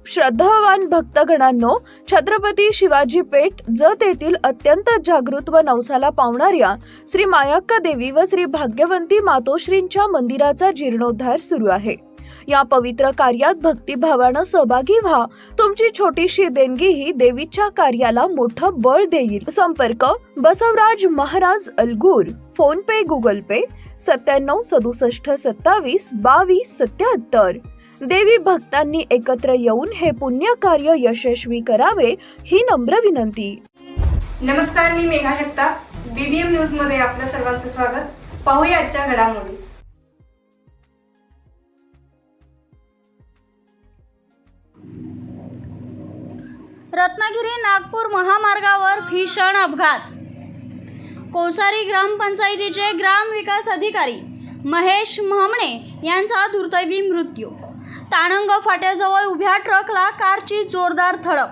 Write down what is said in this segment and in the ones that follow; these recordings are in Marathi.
श्रद्धावान भक्तगणांनो, छत्रपती शिवाजी पेठ जत येथील अत्यंत जागृत व नवसाला पावणाऱ्या श्री मायाक्का देवी व श्री भाग्यवंती मातोश्रींच्या मंदिराचा जीर्णोद्धार सुरू आहे। या पवित्र कार्यात भक्तिभावानं सहभागी व्हा। तुमची छोटीशी देणगी ही देवीच्या कार्याला मोठं बळ देईल। संपर्क बसवराज महाराज अलगूर, फोन पे, गुगल पे 97 67 27 22 77। देवी भक्तांनी एकत्र येऊन हे पुण्य कार्य यशस्वी करावे ही नम्र विनंती। नमस्कार, मी मेघा जगताप, बीबीएम न्यूज मध्ये आपल्या सर्वांचं स्वागत। पाहूया आजच्या घडामोडी। रत्नागिरी नागपूर महामार्गावर भीषण अपघात। कोसारी ग्रामपंचायतीचे ग्रामविकास अधिकारी महेश म्हामणे यांचा दुर्दैवी मृत्यू। ताणंग फाट्याजवळ उभ्या ट्रकला कारची जोरदार धडक।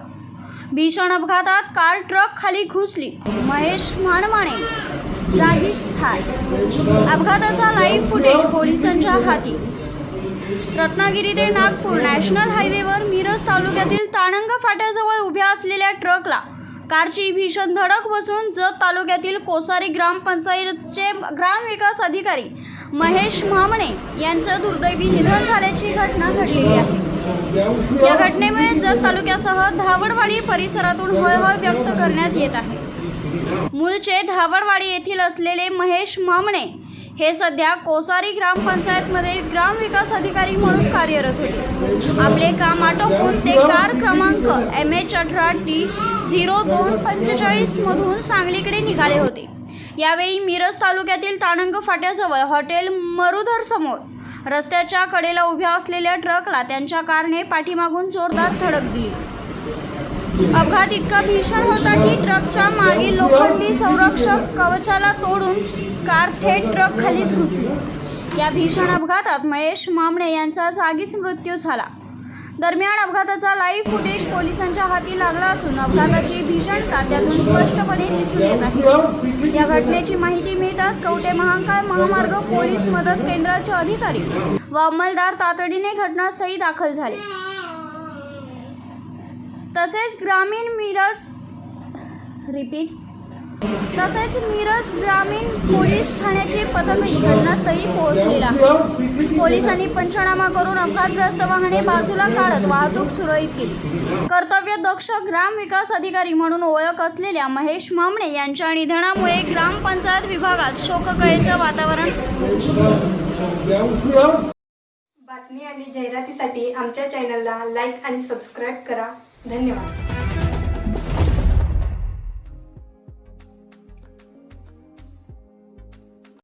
भीषण अपघातात कार ट्रक खाली घुसली। महेश म्हामणे जागीच ठार। अपघाताचा लाईव्ह फुटेज पोलिसांच्या हाती। रत्नागिरी ते नागपूर नॅशनल हायवेवर मिरज तालुक्यातील ताणंग फाट्याजवळ उभ्या असलेल्या ट्रकला कारची भीषण धडक बसून जत तालुक्यातील कोसारी ग्रामपंचायतचे ग्रामविकास अधिकारी महेश म्हामणे यांचं दुर्दैवी निधन झाल्याची घटना घडलेली आहे। या घटनेमुळे जत तालुक्यासह धावडवाडी परिसरातून हळहळ व्यक्त करण्यात येत आहे। मूळचे धावडवाडी येथील असलेले महेश म्हामणे हे सध्या कोसारी ग्रामपंचायतमध्ये ग्रामविकास अधिकारी म्हणून कार्यरत होते। आपले काम आटोपून ते कार क्रमांक MH18D0245 मधून सांगलीकडे निघाले होते। यावेळी मिरज तालुक्यातील ताणंग फाट्याजवळ हॉटेल मरुधर समोर रस्त्याच्या कडेला उभ्या असलेल्या ट्रकला त्यांच्या कारने पाठीमागून जोरदार धडक दिली। अपघात इतका भीषण होता की ट्रकच्या मागील लोखंडी संरक्षक कवचाला तोडून कार थेट ट्रक खालीच घुसली। या भीषण अपघातात महेश म्हामणे यांचा जागीच मृत्यू झाला। दरम्यान अपघाताचा लाईव्ह फुटेज पोलिसांच्या हाती लागला असून अपघाताची भीषणता त्यातून स्पष्टपणे दिसून येत आहे। या घटनेची माहिती मिळताच कवठे महांकाळ महामार्ग पोलीस मदत केंद्राचे अधिकारी व अंमलदार तातडीने घटनास्थळी दाखल झाले। तसेच मिरज ग्रामीण पोलीस ठाण्याचे पथकही घटनास्थळी पोहोचलेला आहे। पोलिसांनी पंचनामा करून अपघातग्रस्त वाहने बाजूला काढत वाहतूक सुरळीत केली। कर्तव्यदक्ष ग्रामविकास अधिकारी म्हणून ओळख असलेल्या महेश म्हामणे यांच्या निधनामुळे ग्रामपंचायत विभागात शोककळेचं वातावरण। बातमी आणि जाहिरातीसाठी आमच्या चॅनलला लाईक आणि सबस्क्राईब करा। धन्यवाद।